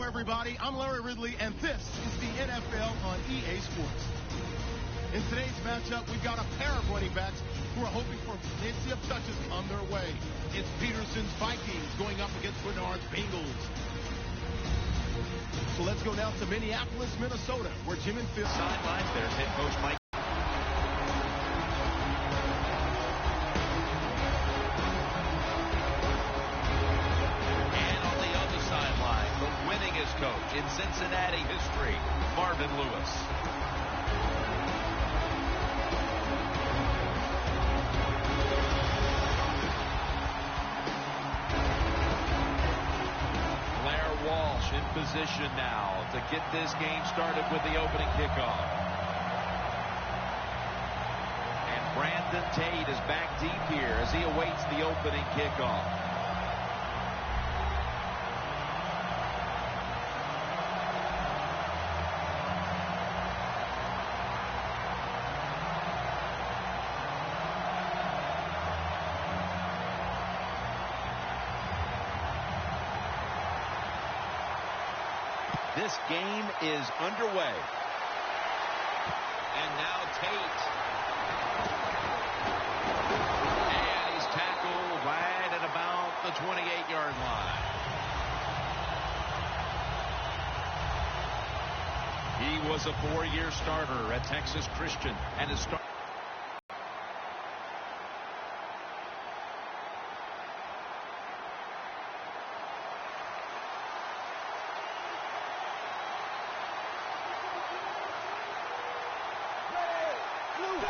Hello, everybody. I'm Larry Ridley, and this is the NFL on EA Sports. In today's matchup, we've got a pair of running backs who are hoping for plenty of touches on their way. It's Peterson's Vikings going up against Bernard's Bengals. So let's go down to Minneapolis, Minnesota, where Jim and Phil sidelines. There's head coach Mike. And on the other sideline, the winningest coach in Cincinnati history, Marvin Lewis. In position now to get this game started with the opening kickoff. And Brandon Tate is back deep here as he awaits the opening kickoff. This game is underway. And now Tate. And he's tackled right at about the 28-yard line. He was a 4-year starter at Texas Christian and is starting.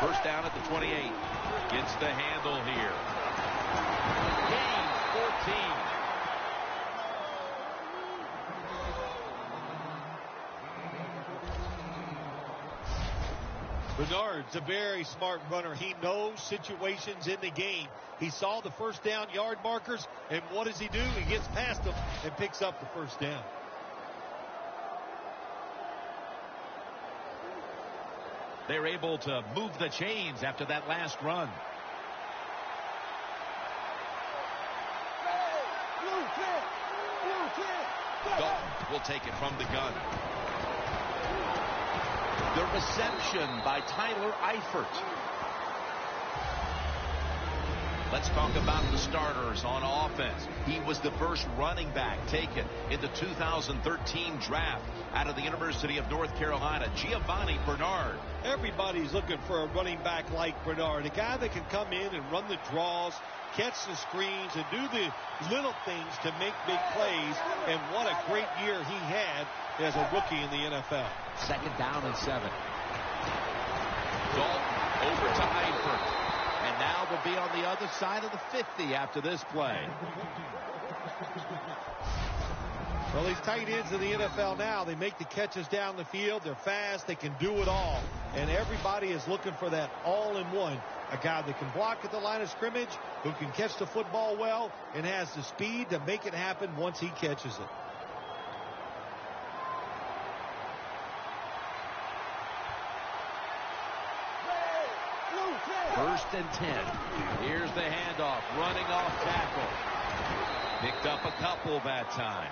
First down at the 28. Gets the handle here. Gain 14. Bernard's a very smart runner. He knows situations in the game. He saw the first down yard markers, and what does he do? He gets past them and picks up the first down. They're able to move the chains after that last run. Dalton will take it from the gun. The reception by Tyler Eifert. Let's talk about the starters on offense. He was the first running back taken in the 2013 draft out of the University of North Carolina, Giovanni Bernard. Everybody's looking for a running back like Bernard, a guy that can come in and run the draws, catch the screens, and do the little things to make big plays. And what a great year he had as a rookie in the NFL. Second down and 7. Dalton over to Eifert. And now they'll be on the other side of the 50 after this play. Well, these tight ends in the NFL now, they make the catches down the field. They're fast. They can do it all. And everybody is looking for that all-in-one. A guy that can block at the line of scrimmage, who can catch the football well, and has the speed to make it happen once he catches it. First and 10. Here's the handoff. Running off tackle. Picked up a couple that time.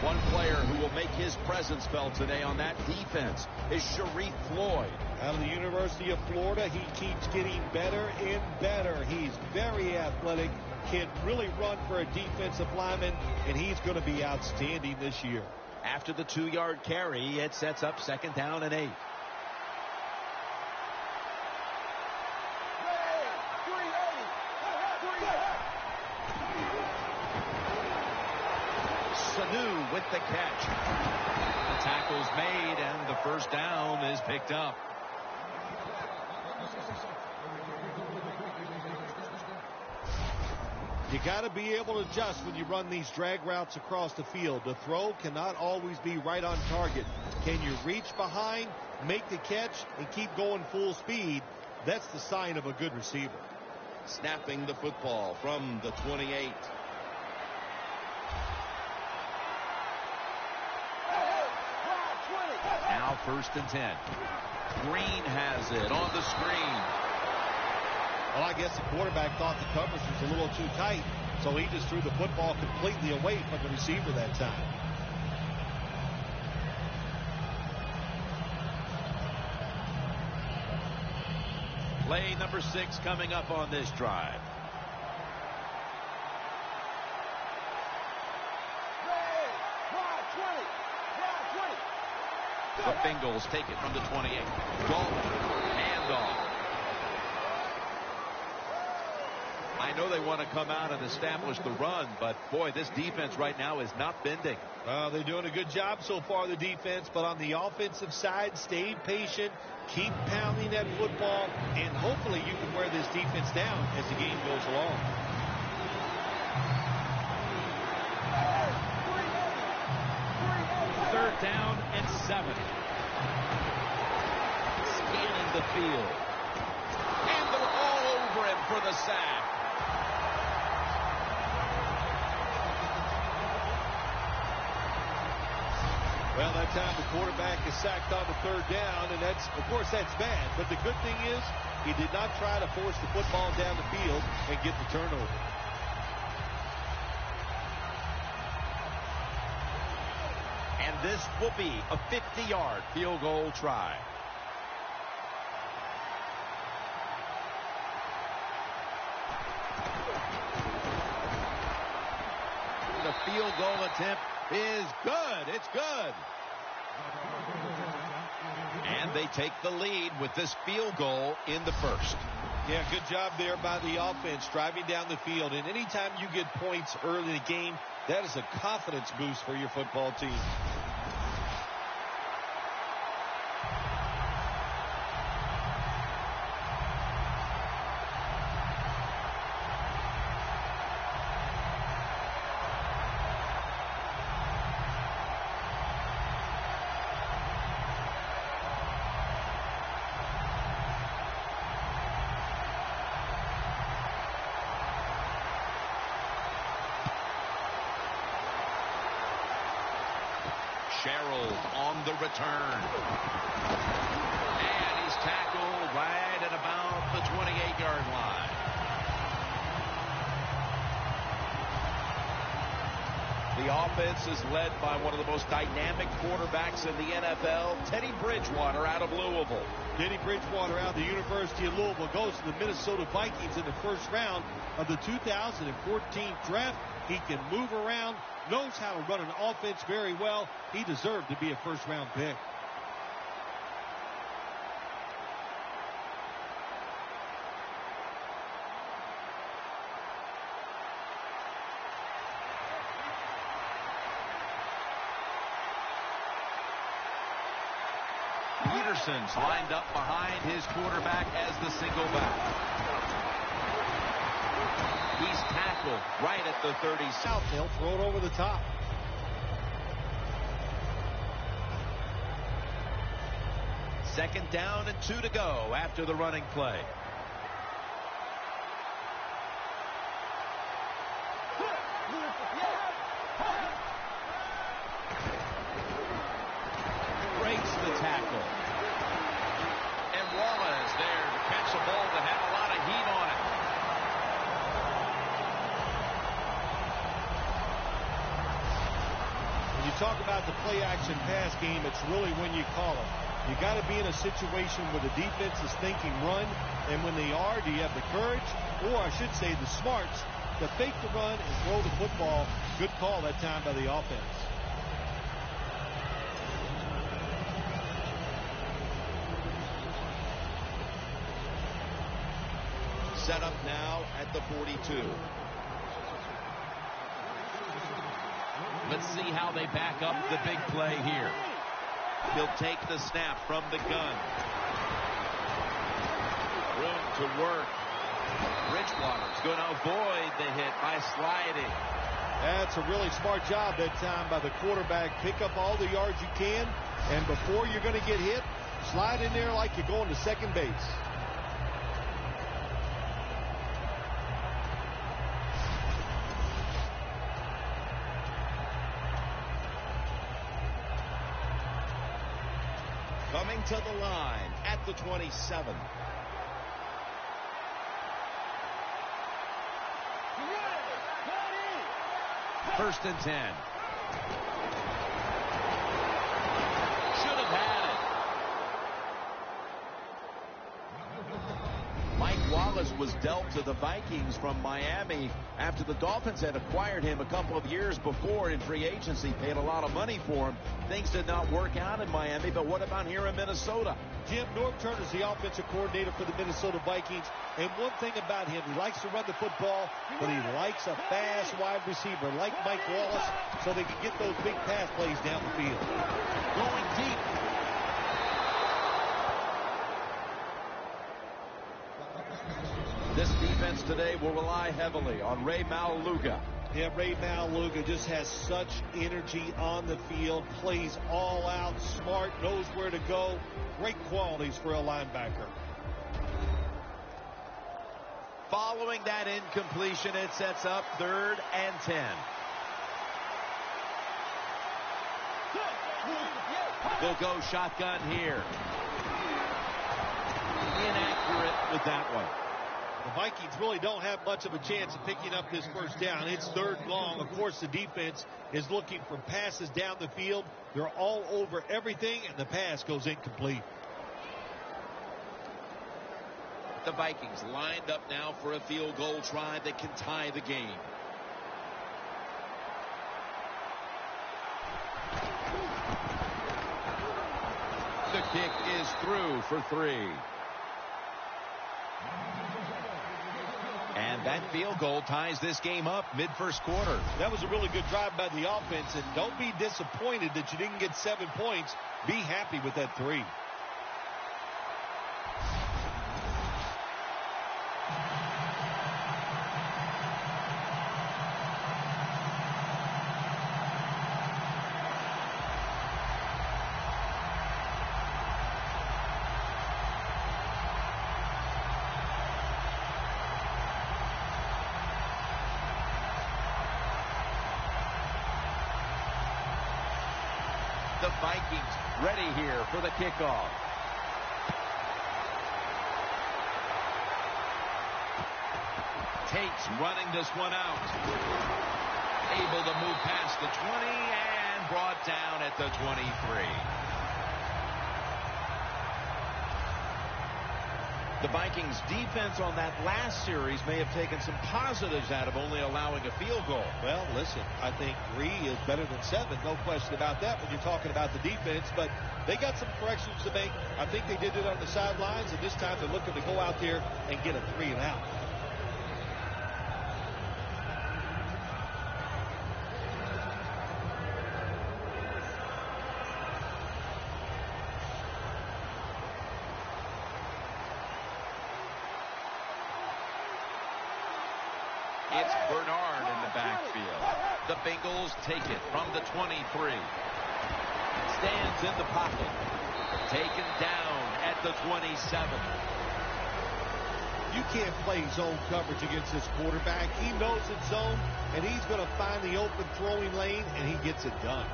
One player who will make his presence felt today on that defense is Sharif Floyd. Out of the University of Florida, he keeps getting better and better. He's very athletic, can really run for a defensive lineman, and he's going to be outstanding this year. After the 2-yard carry, it sets up second down and 8. Sanu with the catch. The tackle's made and the first down is picked up. You got to be able to adjust when you run these drag routes across the field. The throw cannot always be right on target. Can you reach behind, make the catch, and keep going full speed? That's the sign of a good receiver. Snapping the football from the 28. Now first and 10. Green has it on the screen. Well, I guess the quarterback thought the coverage was a little too tight. So he just threw the football completely away from the receiver that time. Play number 6 coming up on this drive. The Bengals take it from the 28. Dalton, handoff. I know they want to come out and establish the run, but boy, this defense right now is not bending. They're doing a good job so far, the defense, but on the offensive side, stay patient, keep pounding that football, and hopefully you can wear this defense down as the game goes along. Third down and 7. Scanning the field. And they're all over him for the sack. Well, that time the quarterback is sacked on the third down, and that's, of course, that's bad. But the good thing is he did not try to force the football down the field and get the turnover. And this will be a 50-yard field goal try. The field goal attempt is good. It's good. And they take the lead with this field goal in the first. Yeah, good job there by the offense, driving down the field. And anytime you get points early in the game, that is a confidence boost for your football team. On the return. And he's tackled right at about the 28-yard line. The offense is led by one of the most dynamic quarterbacks in the NFL, Teddy Bridgewater out of Louisville. Teddy Bridgewater out of the University of Louisville goes to the Minnesota Vikings in the first round of the 2014 draft. He can move around, knows how to run an offense very well. He deserved to be a first-round pick. Peterson's lined up behind his quarterback as the single back. He's tackled right at the 30 south. They'll throw it over the top. Second down and 2 to go after the running play. Breaks the tackle. And Wallace there to catch a ball that had a lot of heat on it. You talk about the play-action pass game, it's really when you call it. You got to be in a situation where the defense is thinking run, and when they are, do you have the courage, or I should say the smarts, to fake the run and throw the football? Good call that time by the offense. Set up now at the 42. Let's see how they back up the big play here. He'll take the snap from the gun. Room to work. Bridgewater's going to avoid the hit by sliding. That's a really smart job that time by the quarterback. Pick up all the yards you can, and before you're going to get hit, slide in there like you're going to second base. Coming to the line at the 27. 1st and 10. Should have had it. Mike Wallace was dealt to the Vikings from Miami after the Dolphins had acquired him a couple of years before in free agency, paid a lot of money for him. Things did not work out in Miami, but what about here in Minnesota? Jim, Norv Turner's the offensive coordinator for the Minnesota Vikings, and one thing about him, he likes to run the football, but he likes a fast wide receiver like Mike Wallace so they can get those big pass plays down the field. Going deep. This defense today will rely heavily on Ray Maluga. Yeah, Ray Maluga just has such energy on the field, plays all out, smart, knows where to go. Great qualities for a linebacker. Following that incompletion, it sets up 3rd and 10. They'll go shotgun here. Inaccurate with that one. The Vikings really don't have much of a chance of picking up this 1st down. It's 3rd and long. Of course, the defense is looking for passes down the field. They're all over everything, and the pass goes incomplete. The Vikings lined up now for a field goal try that can tie the game. The kick is through for 3. And that field goal ties this game up mid-1st quarter. That was a really good drive by the offense, and don't be disappointed that you didn't get 7 points. Be happy with that 3. The Vikings ready here for the kickoff. Tate's running this one out. Able to move past the 20 and brought down at the 23. The Vikings defense on that last series may have taken some positives out of only allowing a field goal. Well, listen, I think 3 is better than 7. No question about that when you're talking about the defense. But they got some corrections to make. I think they did it on the sidelines, and this time they're looking to go out there and get a 3 and out. It's Bernard in the backfield. The Bengals take it from the 23. Stands in the pocket. Taken down at the 27. You can't play zone coverage against this quarterback. He knows it's zone, and he's going to find the open throwing lane, and he gets it done.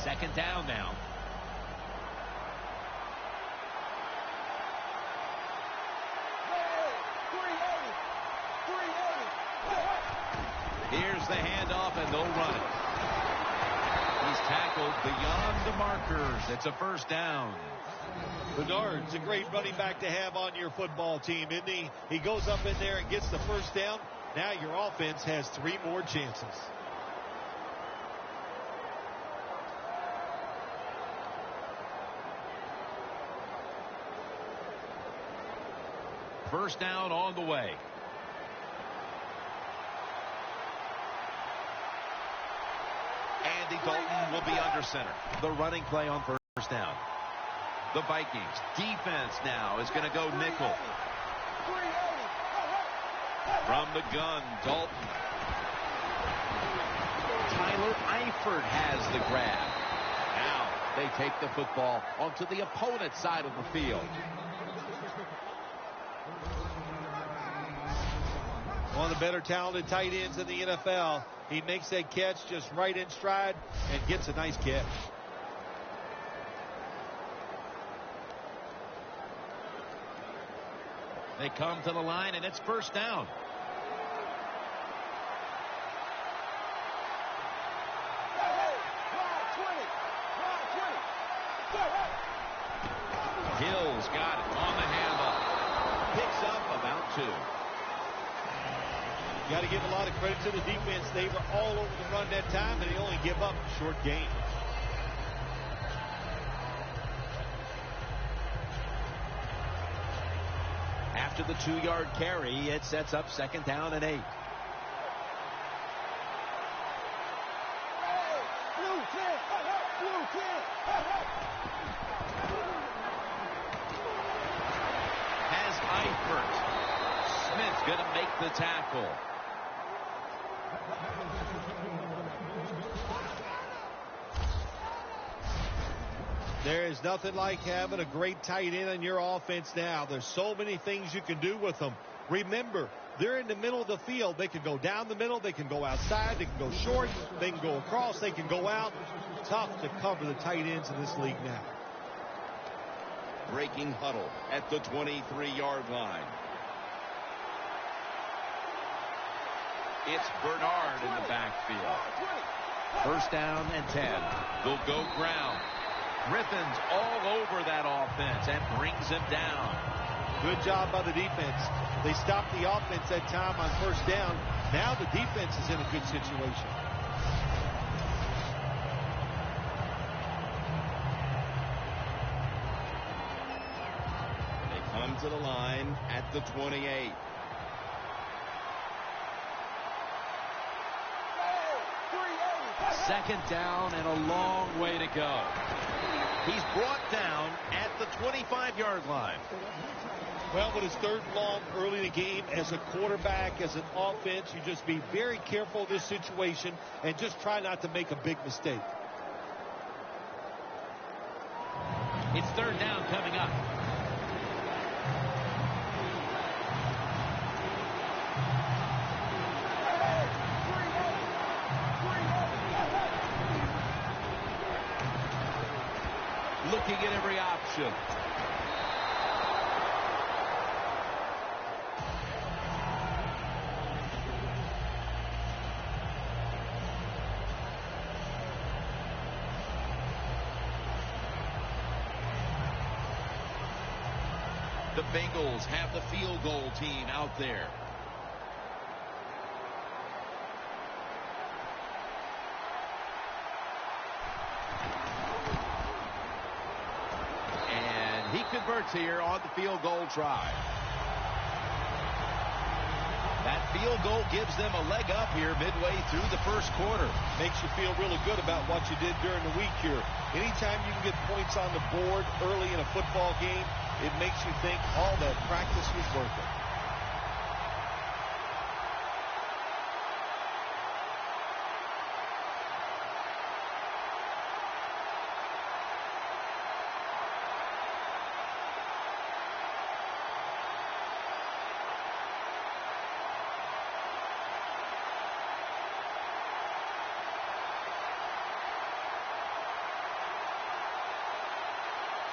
Second down now. Here's the handoff, and they'll run it. He's tackled beyond the markers. It's a 1st down. Bernard's a great running back to have on your football team, isn't he? He goes up in there and gets the 1st down. Now your offense has 3 more chances. First down on the way. Andy Dalton will be under center. The running play on 1st down. The Vikings defense now is going to go nickel. From the gun, Dalton. Tyler Eifert has the grab. Now they take the football onto the opponent's side of the field. One of the better talented tight ends in the NFL. He makes that catch just right in stride and gets a nice catch. They come to the line, and it's first down. Hill's got it on the handoff. Picks up about 2. You got to give a lot of credit to the defense. They were all over the run that time, and they only give up short gains. After the 2-yard carry, it sets up second down and 8. Has Eifert. Smith's going to make the tackle. There is nothing like having a great tight end on your offense now. There's so many things you can do with them. Remember, they're in the middle of the field. They can go down the middle. They can go outside. They can go short. They can go across. They can go out. Tough to cover the tight ends in this league now. Breaking huddle at the 23-yard line. It's Bernard in the backfield. First down and 10. They'll go ground. Griffin's all over that offense and brings him down. Good job by the defense. They stopped the offense that time on first down. Now the defense is in a good situation. They come to the line at the 28. Second down and a long way to go. He's brought down at the 25-yard line. Well, with his third and long early in the game, as a quarterback, as an offense, you just be very careful of this situation and just try not to make a big mistake. It's third down coming up. Looking at every option. The Bengals have the field goal team out there. He converts here on the field goal try. That field goal gives them a leg up here midway through the first quarter. Makes you feel really good about what you did during the week here. Anytime you can get points on the board early in a football game, it makes you think all that practice was worth it.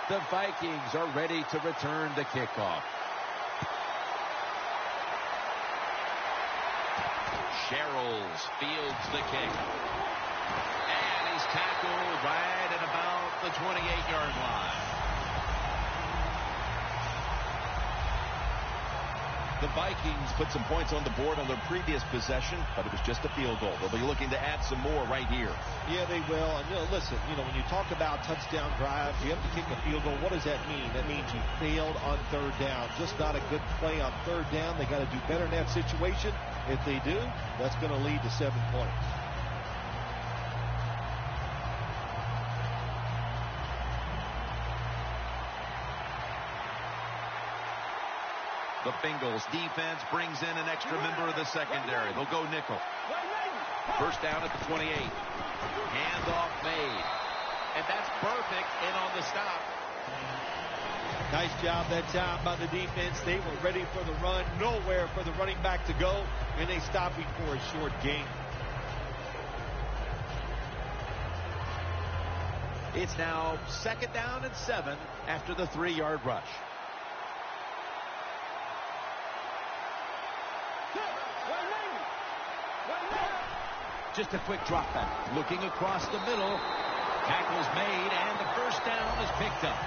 The Vikings are ready to return the kickoff. Sherrills fields the kick. And he's tackled right at about the 28-yard line. The Vikings put some points on the board on their previous possession, but it was just a field goal. They'll be looking to add some more right here. Yeah, they will. And listen, when you talk about touchdown drives, you have to kick a field goal. What does that mean? That means you failed on third down. Just not a good play on third down. They got to do better in that situation. If they do, that's going to lead to 7 points. The Bengals defense brings in an extra member of the secondary. They'll go nickel. First down at the 28. Handoff made. And that's perfect in on the stop. Nice job that time by the defense. They were ready for the run. Nowhere for the running back to go. And they stopped him for a short gain. It's now second down and 7 after the 3-yard rush. Just a quick drop back. Looking across the middle. Tackle's made, and the first down is picked up.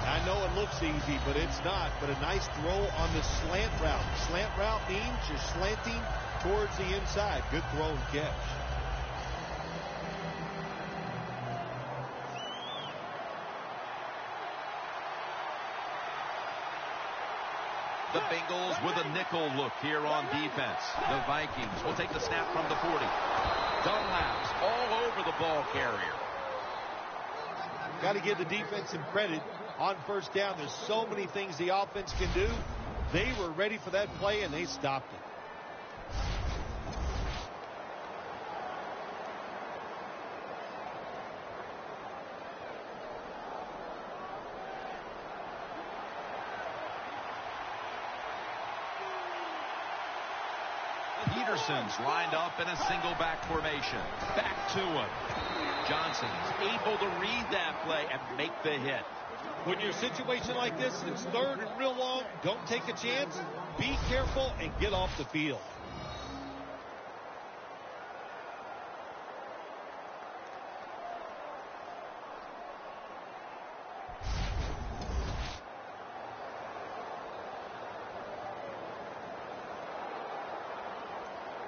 I know it looks easy, but it's not. But a nice throw on the slant route. Slant route means you're slanting towards the inside. Good throw and catch. The Bengals with a nickel look here on defense. The Vikings will take the snap from the 40. Dunlap's all over the ball carrier. Got to give the defense some credit on first down. There's so many things the offense can do. They were ready for that play, and they stopped it. Peterson's lined up in a single back formation. Back to him. Johnson's able to read that play and make the hit. When you're in a situation like this, it's third and real long. Don't take a chance. Be careful and get off the field.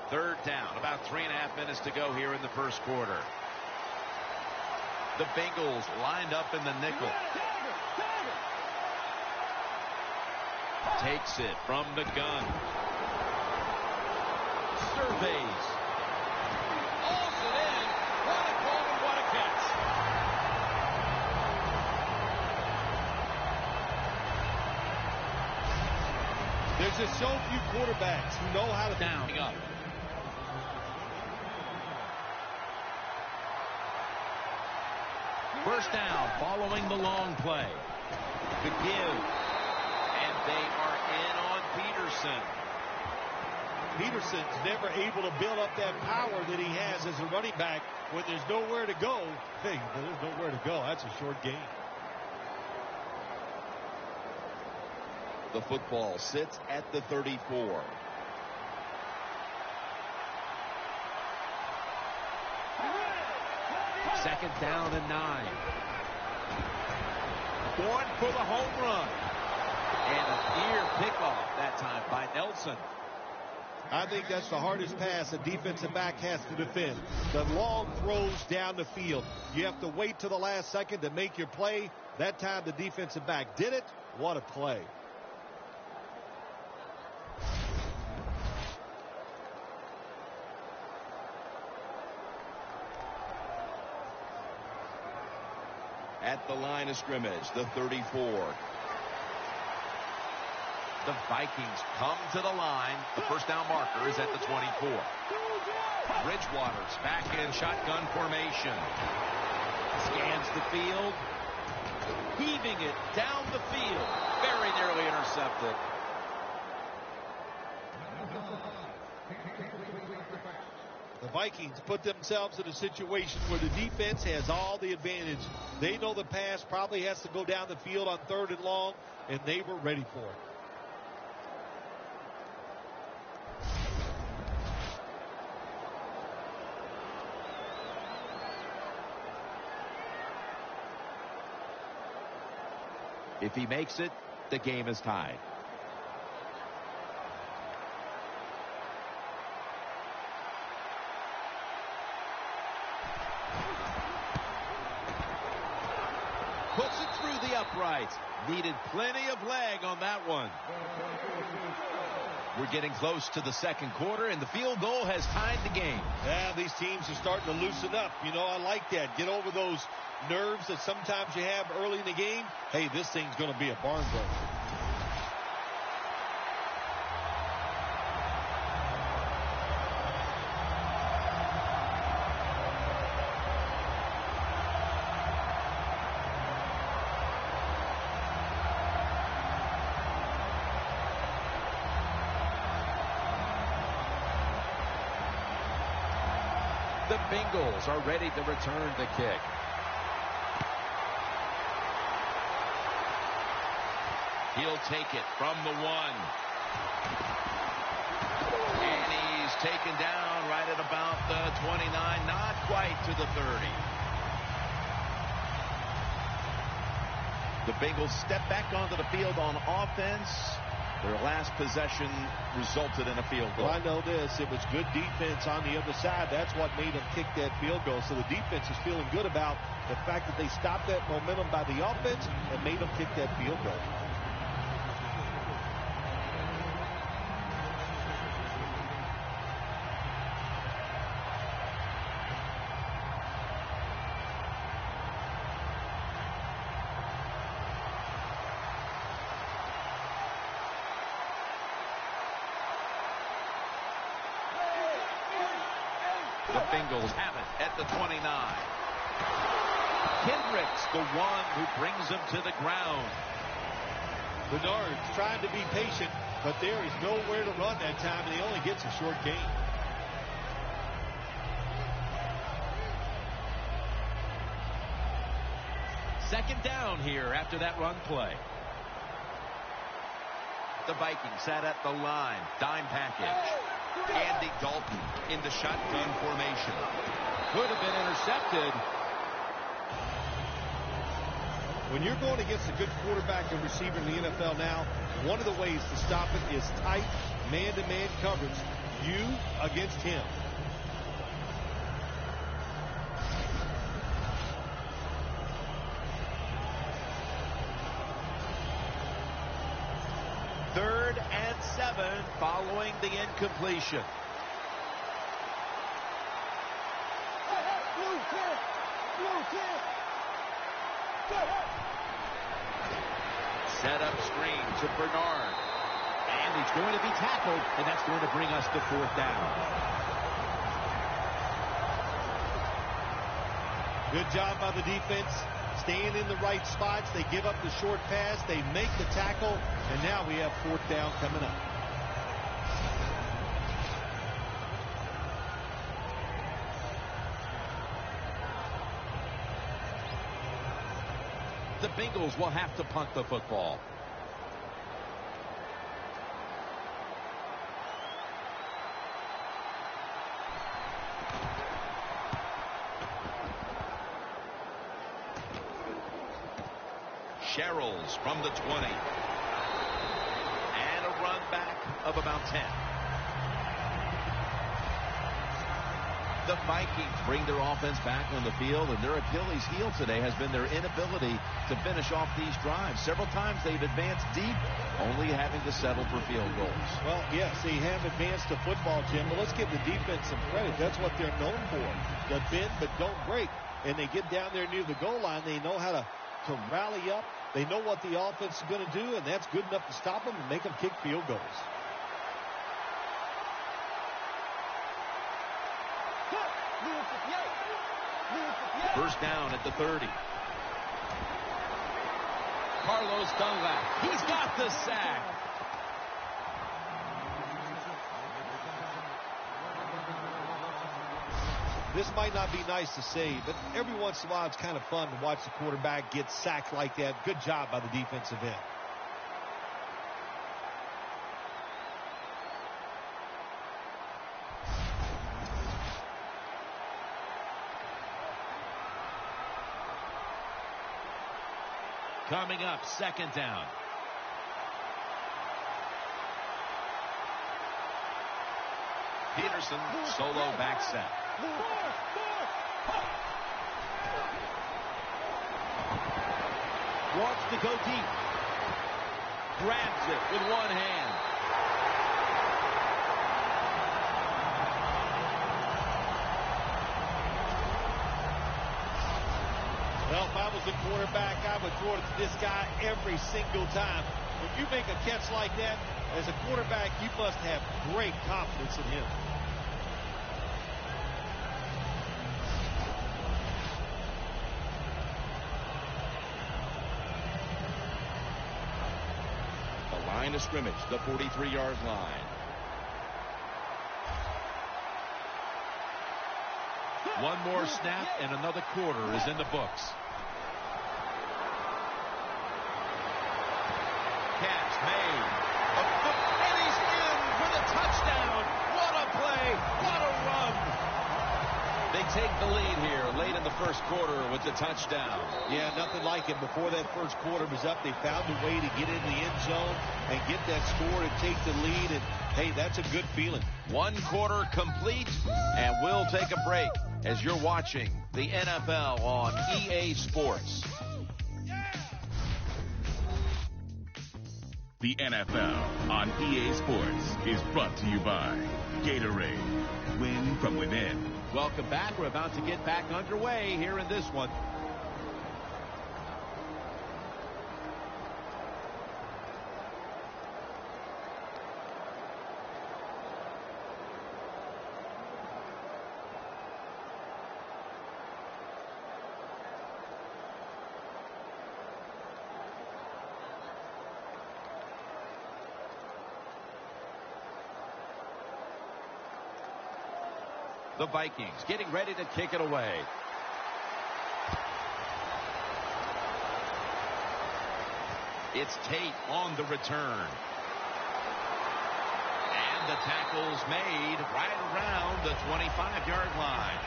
Third down, about 3.5 minutes to go here in the first quarter. The Bengals lined up in the nickel. Takes it from the gun. Surveys. Hauls it in. What a ball and what a catch. There's just so few quarterbacks who know how to down up. First down following the long play. The give. And they are in on Peterson. Peterson's never able to build up that power that he has as a running back. When there's nowhere to go, hey, there's nowhere to go. That's a short game. The football sits at the 34. Second down and 9. Going for the home run. And a near pickoff that time by Nelson. I think that's the hardest pass a defensive back has to defend. The long throws down the field. You have to wait till the last second to make your play. That time the defensive back did it. What a play. At the line of scrimmage, the 34. The Vikings come to the line. The first down marker is at the 24. Bridgewater's back in shotgun formation. Scans the field. Heaving it down the field. Very nearly intercepted. The Vikings put themselves in a situation where the defense has all the advantage. They know the pass probably has to go down the field on third and long, and they were ready for it. If he makes it, the game is tied. Puts it through the uprights. Needed plenty of leg on that one. We're getting close to the second quarter, and the field goal has tied the game. Yeah, these teams are starting to loosen up. You know, I like that. Get over those nerves that sometimes you have early in the game. Hey, this thing's going to be a barn burner. The Bengals are ready to return the kick. He'll take it from the 1. And he's taken down right at about the 29, not quite to the 30. The Bengals step back onto the field on offense. Their last possession resulted in a field goal. Well, I know this. It was good defense on the other side. That's what made them kick that field goal. So the defense is feeling good about the fact that they stopped that momentum by the offense and made them kick that field goal. The Bengals have it at the 29. Kendricks, the one who brings them to the ground. Bernard's trying to be patient, but there is nowhere to run that time, and he only gets a short gain. Second down here after that run play. The Vikings sat at the line. Dime package. Andy Dalton in the shotgun formation. Could have been intercepted. When you're going against a good quarterback and receiver in the NFL now, one of the ways to stop it is tight man-to-man coverage. You against him. Third and 7 following the incompletion. Set up screen to Bernard. And he's going to be tackled, and that's going to bring us to 4th down. Good job by the defense. Staying in the right spots. They give up the short pass. They make the tackle. And now we have 4th down coming up. The Bengals will have to punt the football. Sherrills from the 20. And a run back of about 10. The Vikings bring their offense back on the field, and their Achilles heel today has been their inability to finish off these drives. Several times they've advanced deep, only having to settle for field goals. Well, yes, they have advanced to football, Jim, but let's give the defense some credit. That's what they're known for. The bend but don't break. And they get down there near the goal line. They know how to rally up. They know what the offense is going to do, and that's good enough to stop them and make them kick field goals. First down at the 30. Carlos Dunlap. He's got the sack. This might not be nice to say, but every once in a while it's kind of fun to watch the quarterback get sacked like that. Good job by the defensive end. Coming up, second down. Peterson, solo back set. Wants to go deep. Grabs it with one hand. Well, if I was a quarterback, I would throw it to this guy every single time. When you make a catch like that, as a quarterback, you must have great confidence in him. The line of scrimmage, the 43-yard line. One more snap and another quarter is in the books. they take the lead here late in the first quarter with the touchdown. Yeah, nothing like it. Before that first quarter was up, they found a way to get in the end zone and get that score to take the lead. And, hey, that's a good feeling. One quarter complete, and we'll take a break as you're watching the NFL on EA Sports. The NFL on EA Sports is brought to you by Gatorade. Win from within. Welcome back. We're about to get back underway here in this one. The Vikings getting ready to kick it away. It's Tate on the return. And the tackle's made right around the 25-yard line.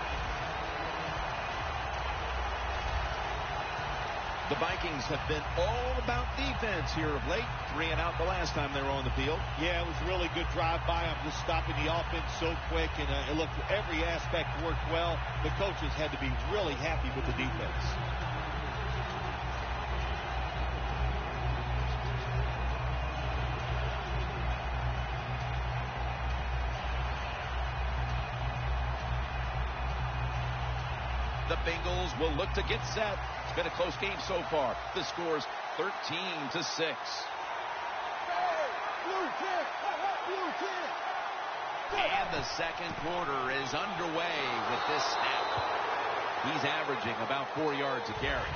The Vikings have been all about defense here of late. 3 and out the last time they were on the field. Yeah, it was a really good drive by them, just stopping the offense so quick. And it looked every aspect worked well. The coaches had to be really happy with the defense. The Bengals will look to get set. It's been a close game so far. The score's 13-6. And the second quarter is underway with this snap. He's averaging about 4 yards a carry.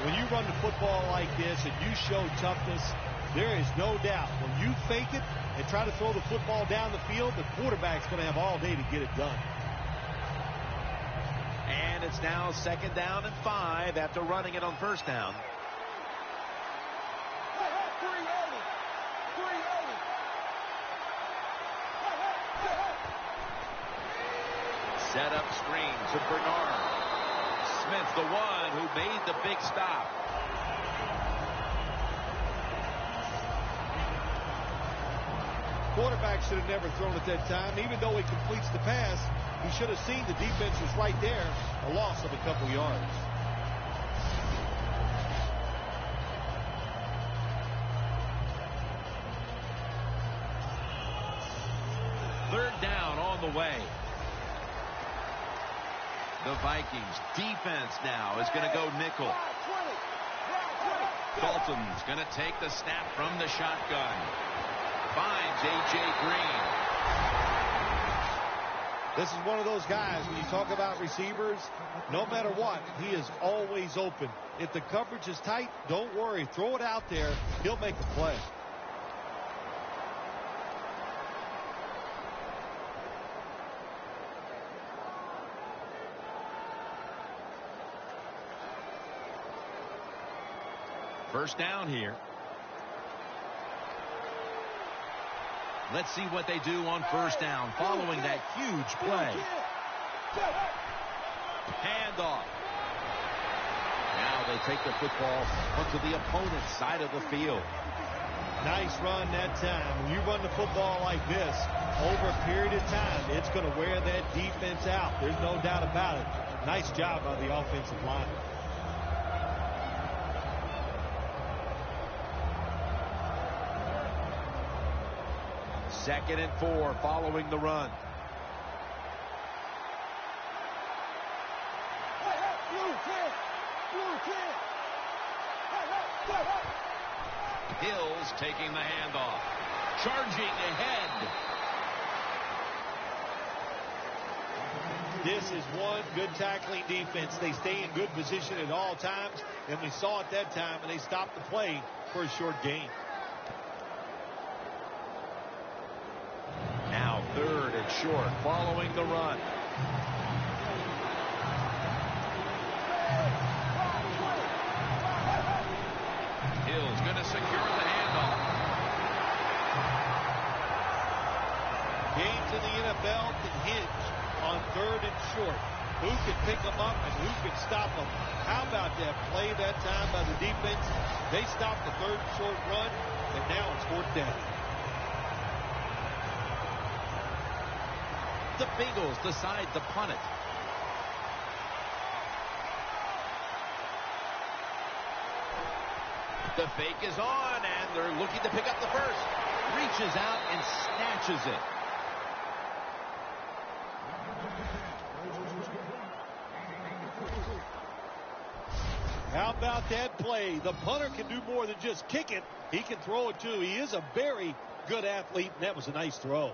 When you run the football like this and you show toughness, there is no doubt when you fake it and try to throw the football down the field, the quarterback's going to have all day to get it done. And it's now 2nd down and 5 after running it on first down. Set up screen to Bernard. Smith, the one who made the big stop. Quarterback should have never thrown it that time. Even though he completes the pass, he should have seen the defense was right there. A loss of a couple yards. Third down on the way. The Vikings defense now is going to go nickel. Dalton's going to take the snap from the shotgun. Finds A.J. Green. This is one of those guys, when you talk about receivers, no matter what, he is always open. If the coverage is tight, don't worry. Throw it out there. He'll make a play. First down here. Let's see what they do on first down following that huge play. Handoff. Now they take the football onto the opponent's side of the field. Nice run that time. When you run the football like this, over a period of time, it's going to wear that defense out. There's no doubt about it. Nice job by the offensive line. Second and 4 following the run. Hills taking the handoff. Charging ahead. This is one good tackling defense. They stay in good position at all times, and we saw it that time, and they stopped the play for a short gain. Now 3rd and short following the run. Hill's going to secure the handoff. Games in the NFL can hinge on 3rd and short. who can pick them up and who can stop them. How about that play that time by the defense? They stopped the third short run, and now it's fourth down. The Bengals decide to punt it. The fake is on, and they're looking to pick up the first. Reaches out and snatches it. How about that play? The punter can do more than just kick it. He can throw it, too. He is a very good athlete, and that was a nice throw.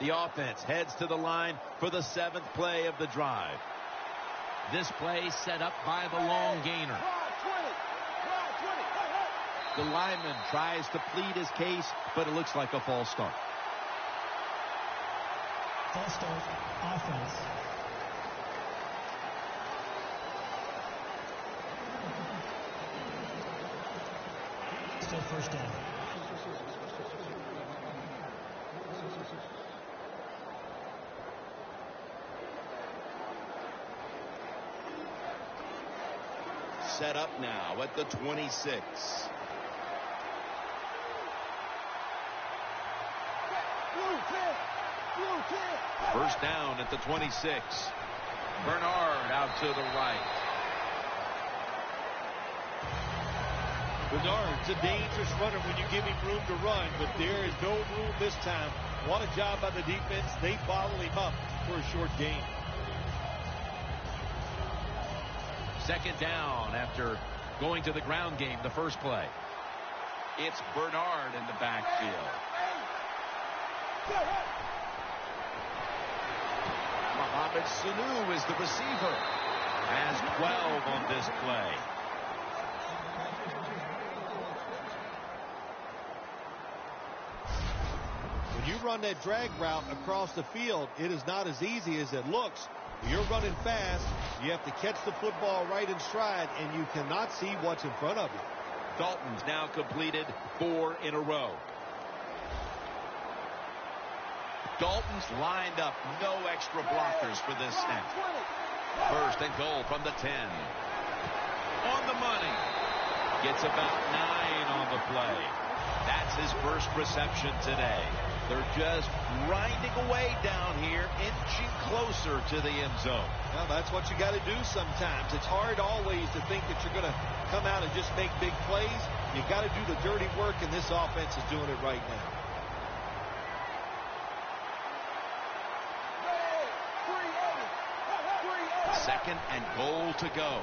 The offense heads to the line for the 7th play of the drive. This play set up by the long gainer. The lineman tries to plead his case, but it looks like a false start. False start, offense. Still first down. Set up now at the 26. First down at the 26. Bernard out to the right. Bernard's a dangerous runner when you give him room to run, but there is no room this time. What a job by the defense. They bottle him up for a short gain. Second down after going to the ground game the first play. It's Bernard in the backfield. Mohamed Sanu is the receiver. Has 12 on this play. When you run that drag route across the field, it is not as easy as it looks. You're running fast. You have to catch the football right in stride, and you cannot see what's in front of you. Dalton's now completed 4 in a row. Dalton's lined up. No extra blockers for this snap. First and goal from the 10. On the money. Gets about 9 on the play. That's his first reception today. They're just grinding away down here, inching closer to the end zone. Well, that's what you got to do sometimes. It's hard always to think that you're going to come out and just make big plays. You got to do the dirty work, and this offense is doing it right now. Second and goal to go.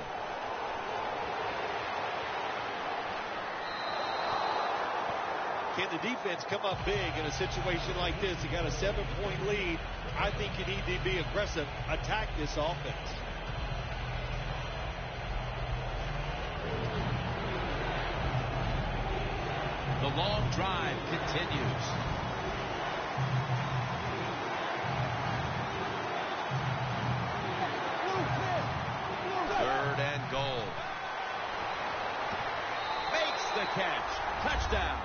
Can the defense come up big in a situation like this? You got a 7-point lead. I think you need to be aggressive, attack this offense. The long drive continues. Third and goal. Makes the catch. Touchdown.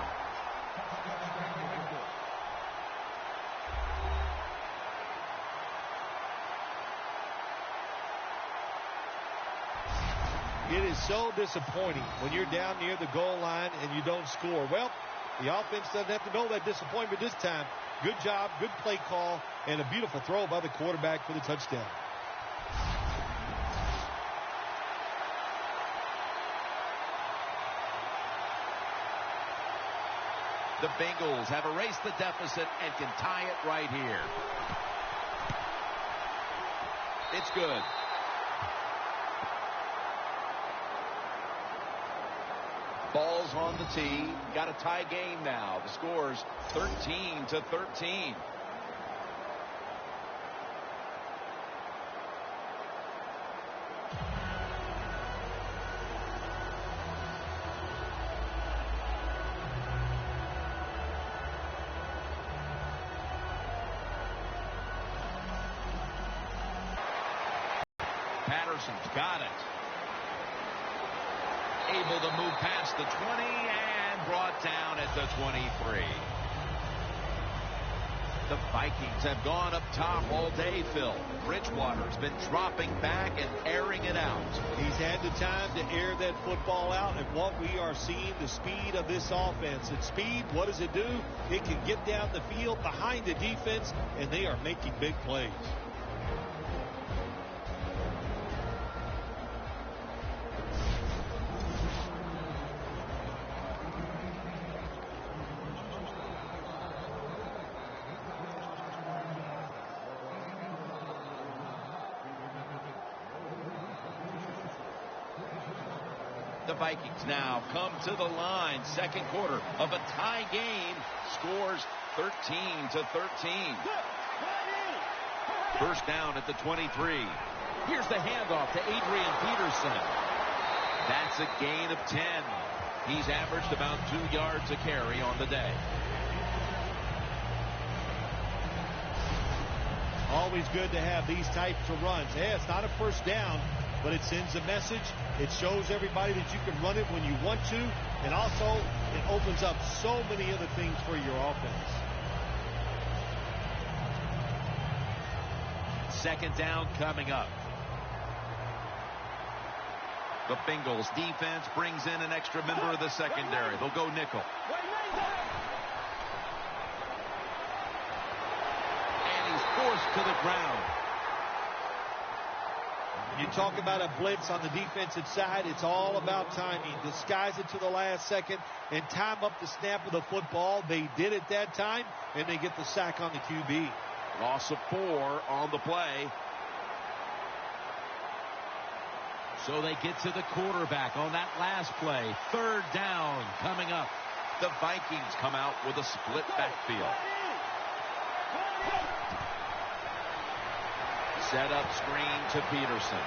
It is so disappointing when you're down near the goal line and you don't score. Well, the offense doesn't have to know that disappointment this time. Good job, good play call, and a beautiful throw by the quarterback for the touchdown. The Bengals have erased the deficit and can tie it right here. It's good. Ball's on the tee. Got a tie game now. The score's 13-13. Patterson's got it. able to move past the 20 and brought down at the 23. The Vikings have gone up top all day, Phil. Bridgewater's been dropping back and airing it out. He's had the time to air that football out, and what we are seeing, the speed of this offense. At speed, what does it do? It can get down the field behind the defense, and they are making big plays. The Vikings now come to the line. Second quarter of a tie game. Scores 13-13. First down at the 23. Here's the handoff to Adrian Peterson. That's a gain of 10. He's averaged about 2 yards a carry on the day. Always good to have these types of runs. Yeah, it's not a first down, but it sends a message. It shows everybody that you can run it when you want to, and also it opens up so many other things for your offense. Second down coming up. The Bengals defense brings in an extra member of the secondary. They'll go nickel. And he's forced to the ground. You talk about a blitz on the defensive side, it's all about timing. Disguise it to the last second and time up the snap of the football. They did it that time, and they get the sack on the QB. Loss of 4 on the play. So they get to the quarterback on that last play. Third down coming up. The Vikings come out with a split backfield. Set up screen to Peterson.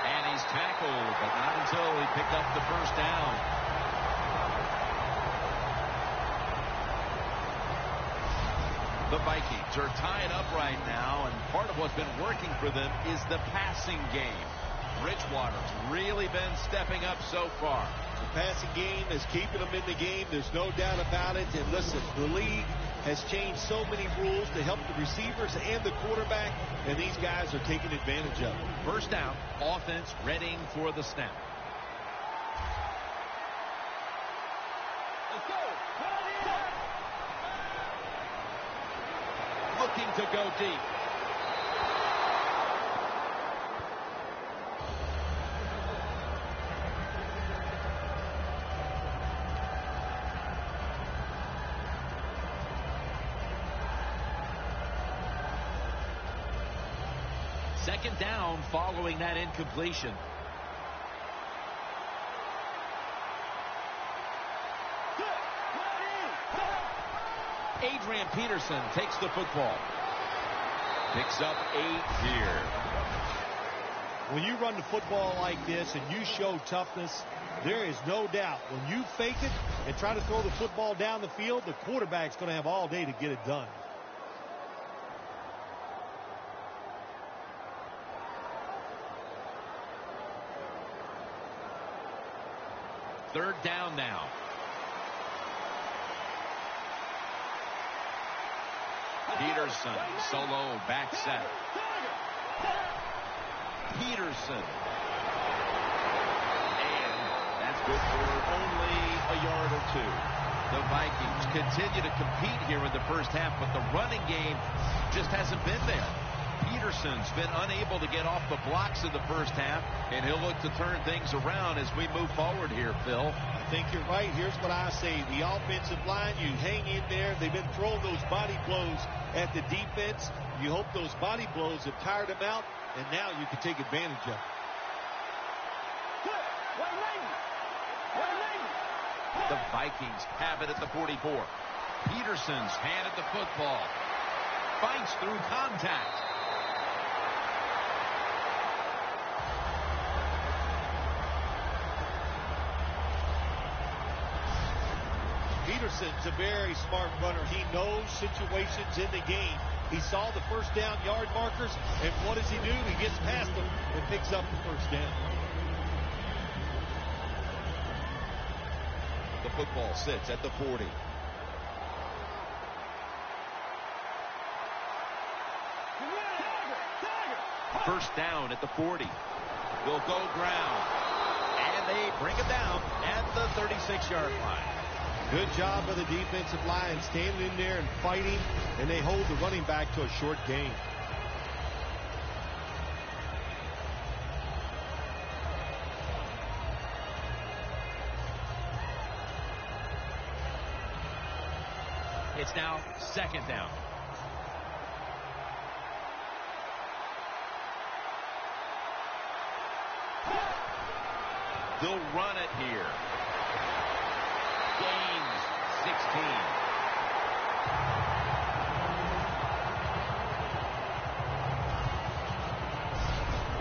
And he's tackled, but not until he picked up the first down. The Vikings are tied up right now, and part of what's been working for them is the passing game. Bridgewater's really been stepping up so far. The passing game is keeping them in the game. There's no doubt about it. And listen, the league has changed so many rules to help the receivers and the quarterback, and these guys are taking advantage of it. First down, offense readying for the snap. Let's go. Looking to go deep. Second down following that incompletion. Adrian Peterson takes the football. Picks up 8 here. When you run the football like this and you show toughness, there is no doubt when you fake it and try to throw the football down the field, the quarterback's going to have all day to get it done. Third down now. Peterson, solo, back set. Peterson. And that's good for only a yard or 2. The Vikings continue to compete here in the first half, but the running game just hasn't been there. Peterson's been unable to get off the blocks in the first half, and he'll look to turn things around as we move forward here, Phil. I think you're right. Here's what I say. The offensive line, you hang in there. They've been throwing those body blows at the defense. You hope those body blows have tired them out, and now you can take advantage of it. The Vikings have it at the 44. Peterson's handed the football. Fights through contact. Peterson's a very smart runner. He knows situations in the game. He saw the first down yard markers, and what does he do? He gets past them and picks up the first down. football sits at the 40. First down at the 40. Will go ground. And they bring it down at the 36-yard line. Good job by the defensive line standing in there and fighting, and they hold the running back to a short gain. It's now second down. They'll run it here. Gains 16.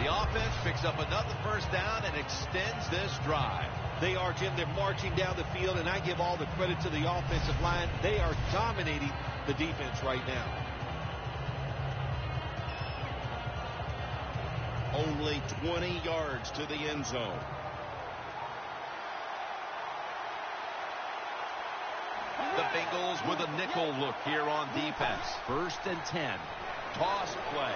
The offense picks up another first down and extends this drive. They are, Jim. They're marching down the field, and I give all the credit to the offensive line. They are dominating the defense right now. Only 20 yards to the end zone. The Bengals with a nickel look here on defense. First and 10. Toss play.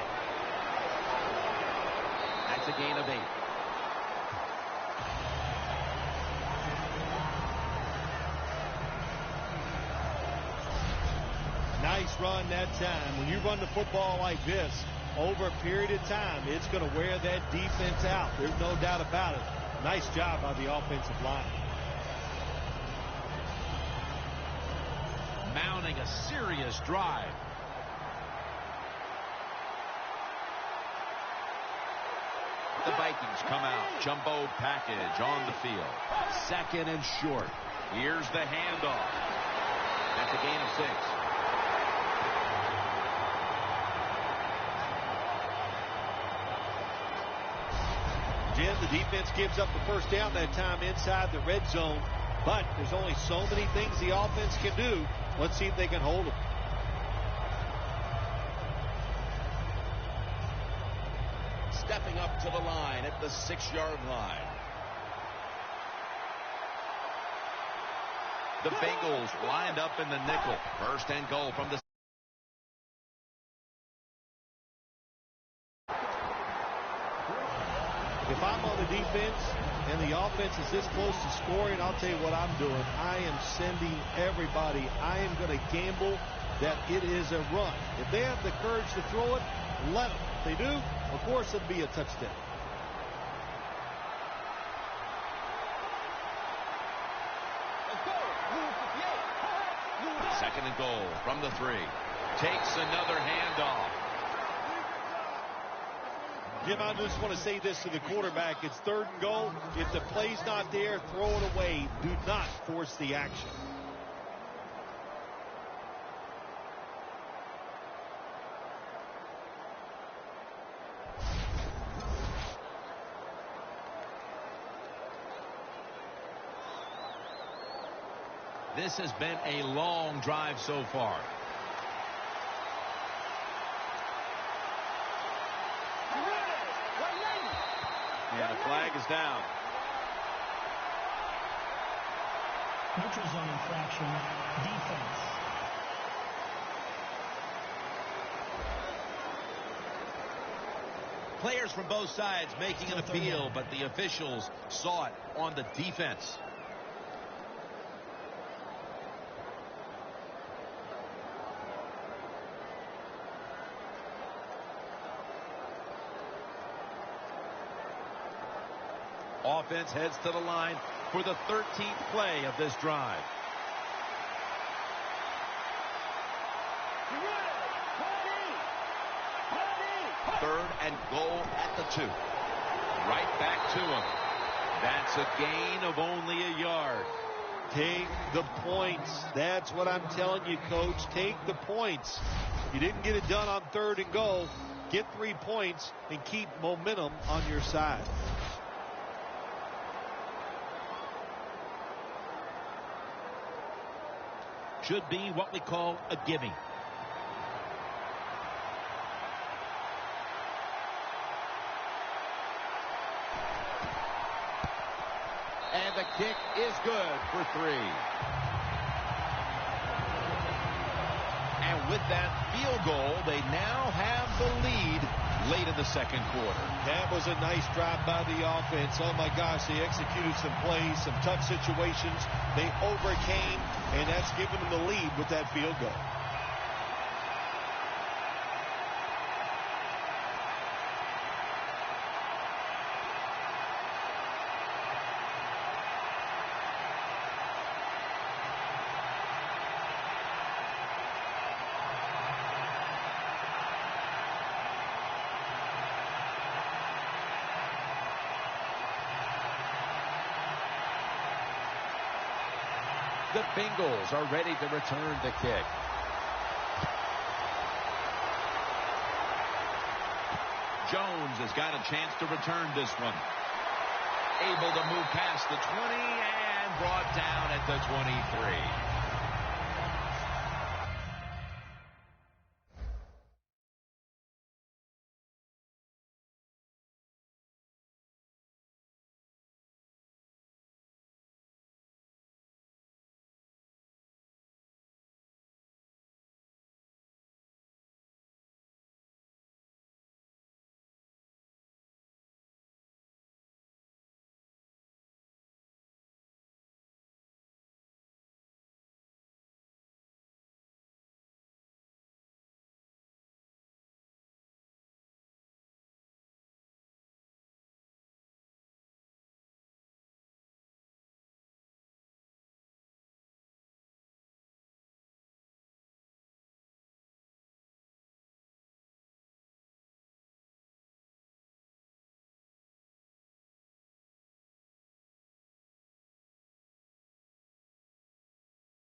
That's a gain of 8. Nice run that time. When you run the football like this over a period of time, it's going to wear that defense out. There's no doubt about it. Nice job by the offensive line. Mounting a serious drive. The Vikings come out. Jumbo package on the field. Second and short. Here's the handoff. That's a gain of 6. Jim, the defense gives up the first down that time inside the red zone, but there's only so many things the offense can do. Let's see if they can hold them. Stepping up to the line at the 6-yard line. The Bengals lined up in the nickel. First and goal from the... If I'm on the defense and the offense is this close to scoring, I'll tell you what I'm doing. I am sending everybody. I am going to gamble that it is a run. If they have the courage to throw it, let them. If they do, of course it'll be a touchdown. Second and goal from the 3. Takes another handoff. Jim, I just want to say this to the quarterback. It's third and goal. If the play's not there, throw it away. Do not force the action. This has been a long drive so far. And a flag is down. Neutral zone infraction, defense. Players from both sides making an appeal, but the officials saw it on the defense. Offense heads to the line for the 13th play of this drive. Third and goal at the 2. Right back to him. That's a gain of only a yard. Take the points. That's what I'm telling you, Coach. Take the points. You didn't get it done on third and goal. Get 3 points and keep momentum on your side. Should be what we call a gimme. And the kick is good for 3. And with that field goal, they now have the lead late in the second quarter. That was a nice drive by the offense. Oh, my gosh, they executed some plays, some tough situations. They overcame, and that's given them the lead with that field goal. The Bengals are ready to return the kick. Jones has got a chance to return this one. Able to move past the 20 and brought down at the 23.